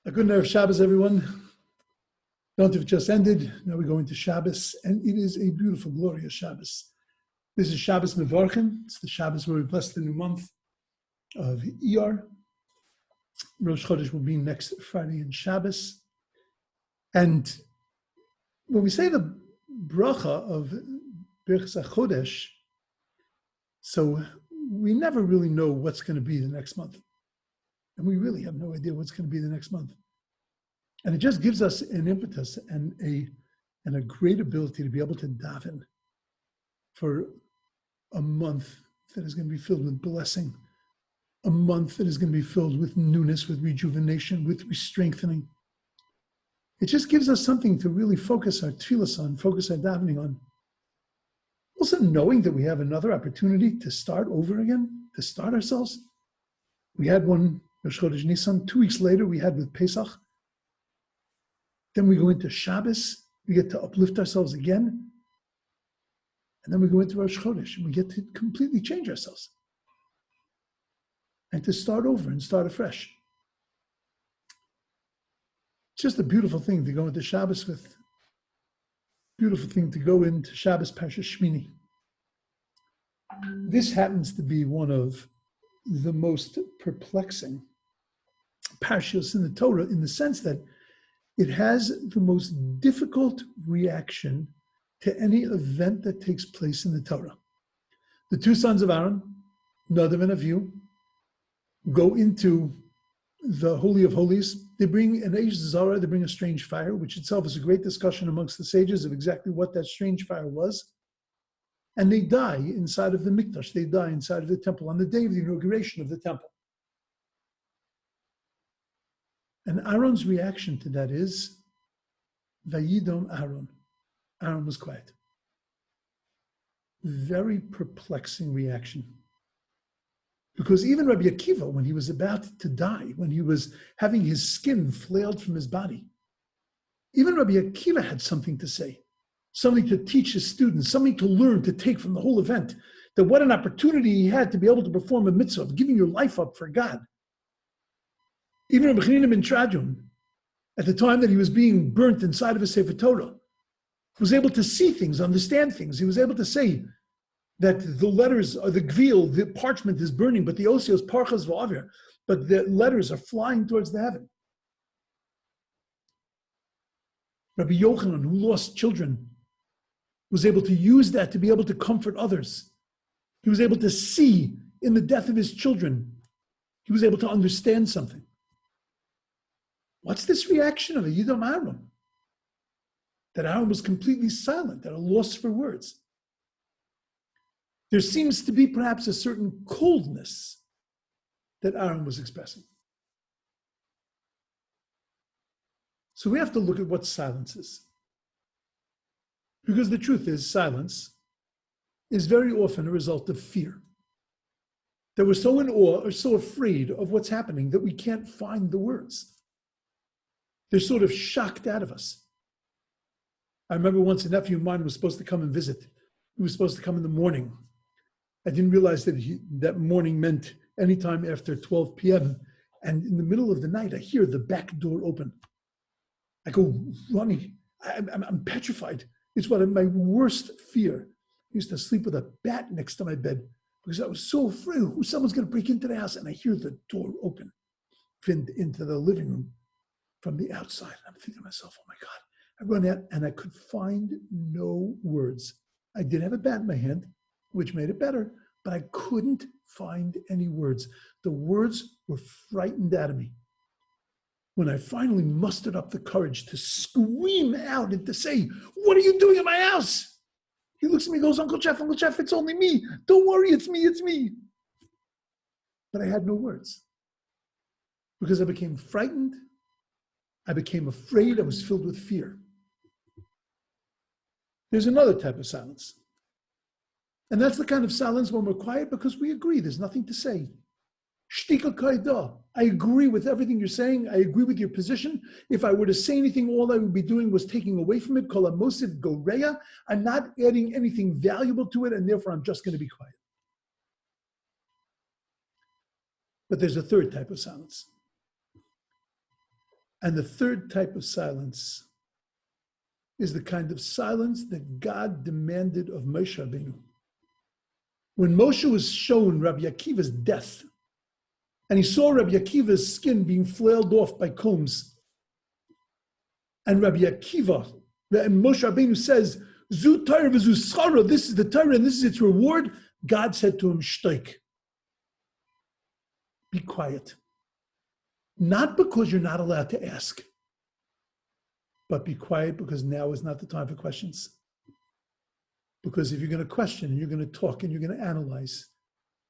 A good night of Shabbos, everyone. Yontif just ended. Now we go into Shabbos, and it is a beautiful, glorious Shabbos. This is Shabbos Mevarchim. It's the Shabbos where we bless the new month of Iyar. Rosh Chodesh will be next Friday in Shabbos. And when we say the bracha of Birchas HaChodesh, so we never really know what's going to be the next month. And we really have no idea what's going to be the next month. And it just gives us an impetus and a great ability to be able to daven for a month that is going to be filled with blessing, a month that is going to be filled with newness, with rejuvenation, with strengthening. It just gives us something to really focus our tefillas on, focus our davening on. Also knowing that we have another opportunity to start over again, to start ourselves. We had one Rosh Chodesh Nisan. 2 weeks later, we had with Pesach. Then we go into Shabbos. We get to uplift ourselves again. And then we go into Rosh Chodesh, and we get to completely change ourselves. And to start over and start afresh. It's just a beautiful thing to go into Shabbos with. Beautiful thing to go into Shabbos parshas Shmini. This happens to be one of the most perplexing parshas in the Torah, in the sense that it has the most difficult reaction to any event that takes place in the Torah. The two sons of Aaron, Nadav and Avihu, go into the Holy of Holies. They bring an Eish Zara, they bring a strange fire, which itself is a great discussion amongst the sages of exactly what that strange fire was. And they die inside of the Mikdash. They die inside of the temple on the day of the inauguration of the temple. And Aaron's reaction to that is, Vayidom Aaron. Aaron was quiet. Very perplexing reaction. Because even Rabbi Akiva, when he was about to die, when he was having his skin flailed from his body, even Rabbi Akiva had something to say, something to teach his students, something to learn, to take from the whole event, that what an opportunity he had to be able to perform a mitzvah of giving your life up for God. Even Rabbi Chanina ben Trajum, at the time that he was being burnt inside of a Sefer Torah, was able to see things, understand things. He was able to say that the letters, or the gvil, the parchment is burning, but the osios, parshas v'avir, but the letters are flying towards the heaven. Rabbi Yochanan, who lost children, was able to use that to be able to comfort others. He was able to see in the death of his children. He was able to understand something. What's this reaction of a Yidam Aaron? That Aaron was completely silent, at a loss for words. There seems to be perhaps a certain coldness that Aaron was expressing. So we have to look at what silence is. Because the truth is, silence is very often a result of fear. That we're so in awe or so afraid of what's happening that we can't find the words. They're sort of shocked out of us. I remember once a nephew of mine was supposed to come and visit. He was supposed to come in the morning. I didn't realize that that morning meant anytime after 12 p.m. And in the middle of the night, I hear the back door open. I go running. I'm petrified. It's my worst fear. I used to sleep with a bat next to my bed because I was so afraid someone's going to break into the house, and I hear the door open into the living room from the outside. I'm thinking to myself, oh my God. I run out and I could find no words. I did have a bat in my hand, which made it better, but I couldn't find any words. The words were frightened out of me. When I finally mustered up the courage to scream out and to say, "What are you doing in my house?" He looks at me and goes, Uncle Jeff, it's only me. Don't worry, it's me. But I had no words because I became frightened. I became afraid. I was filled with fear. There's another type of silence. And that's the kind of silence when we're quiet because we agree there's nothing to say. Shtika kaida. I agree with everything you're saying. I agree with your position. If I were to say anything, all I would be doing was taking away from it. Kol hamosiv goreya. I'm not adding anything valuable to it, and therefore I'm just going to be quiet. But there's a third type of silence. And the third type of silence is the kind of silence that God demanded of Moshe Rabbeinu. When Moshe was shown Rabbi Akiva's death, and he saw Rabbi Akiva's skin being flailed off by combs, and Rabbi Akiva, and Moshe Rabbeinu says, Zu Torah v'zu schara, this is the Torah and this is its reward, God said to him, Shtoik, be quiet. Not because you're not allowed to ask, but be quiet because now is not the time for questions. Because if you're going to question, and you're going to talk, and you're going to analyze,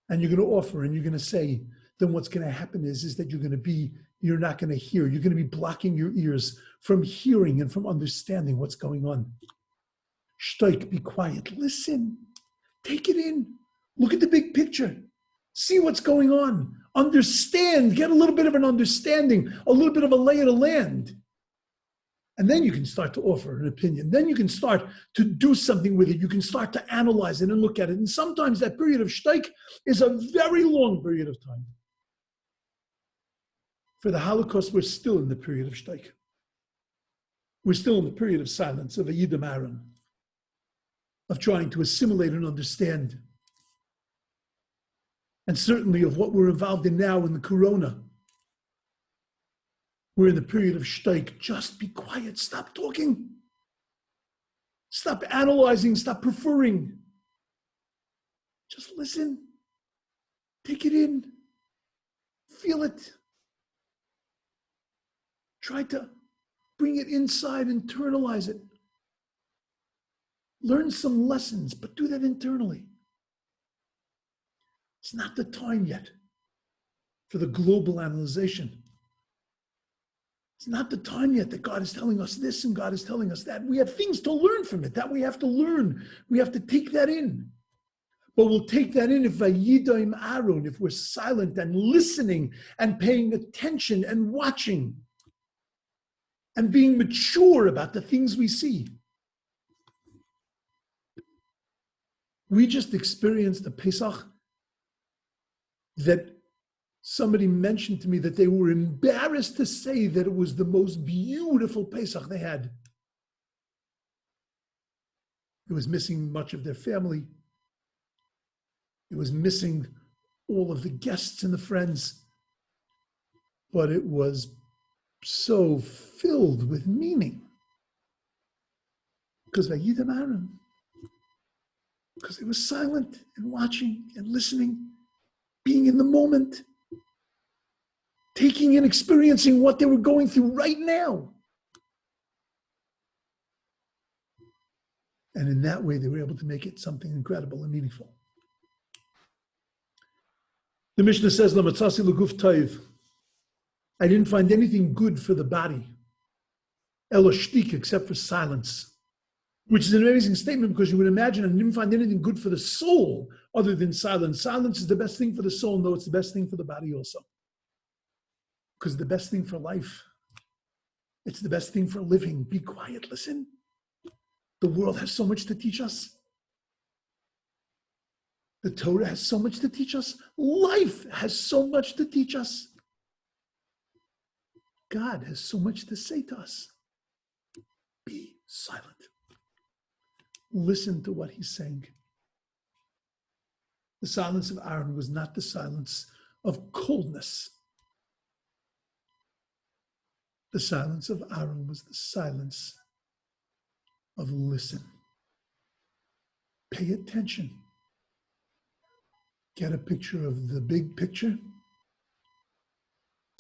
and you're going to offer, and you're going to say, then what's going to happen is that you're not going to hear. You're going to be blocking your ears from hearing and from understanding what's going on. Shtoik, be quiet. Listen. Take it in. Look at the big picture. See what's going on. Understand. Get a little bit of an understanding, a little bit of a lay of the land. And then you can start to offer an opinion. Then you can start to do something with it. You can start to analyze it and look at it. And sometimes that period of shtoik is a very long period of time. For the Holocaust, we're still in the period of shtoik. We're still in the period of silence, of a Yidam Aaron, of trying to assimilate and understand. And certainly of what we're involved in now in the corona. We're in the period of shtoik. Just be quiet. Stop talking. Stop analyzing. Stop preferring. Just listen. Take it in. Feel it. Try to bring it inside, internalize it. Learn some lessons, but do that internally. It's not the time yet for the global analyzation. It's not the time yet that God is telling us this and God is telling us that. We have things to learn from it, that we have to learn. We have to take that in. But we'll take that in if Vayidaim Aaron, if we're silent and listening and paying attention and watching and being mature about the things we see. We just experienced a Pesach that somebody mentioned to me that they were embarrassed to say that it was the most beautiful Pesach they had. It was missing much of their family. It was missing all of the guests and the friends. But it was so filled with meaning. Because Vayidam Aaron. Because they were silent and watching and listening, being in the moment. Taking and experiencing what they were going through right now. And in that way, they were able to make it something incredible and meaningful. The Mishna says, "Lamatzasi l'guf toiv." I didn't find anything good for the body, elo shtik, except for silence, which is an amazing statement because you would imagine I didn't find anything good for the soul other than silence. Silence is the best thing for the soul, though it's the best thing for the body also. Because the best thing for life, it's the best thing for living. Be quiet, listen. The world has so much to teach us. The Torah has so much to teach us. Life has so much to teach us. God has so much to say to us. Be silent. Listen to what he's saying. The silence of Aaron was not the silence of coldness. The silence of Aaron was the silence of listen. Pay attention. Get a picture of the big picture.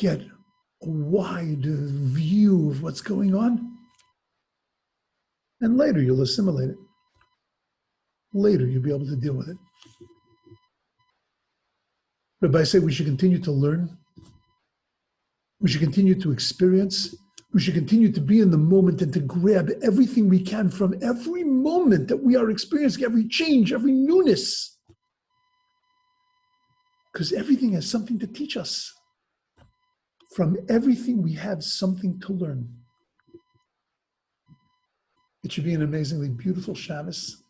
Get a wide view of what's going on. And later you'll assimilate it. Later you'll be able to deal with it. Rabbi said we should continue to learn. We should continue to experience. We should continue to be in the moment and to grab everything we can from every moment that we are experiencing, every change, every newness. Because everything has something to teach us. From everything we have something to learn. It should be an amazingly beautiful Shabbos.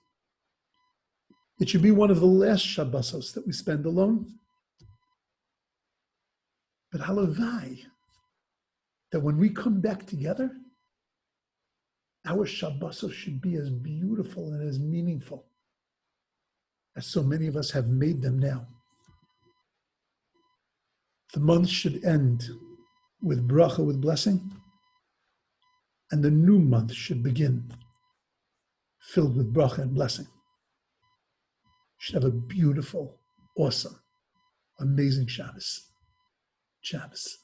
It should be one of the last Shabbosos that we spend alone. But halavai, that when we come back together, our Shabbos should be as beautiful and as meaningful as so many of us have made them now. The month should end with bracha, with blessing, and the new month should begin filled with bracha and blessing. Should have a beautiful, awesome, amazing Shabbos. Shabbos.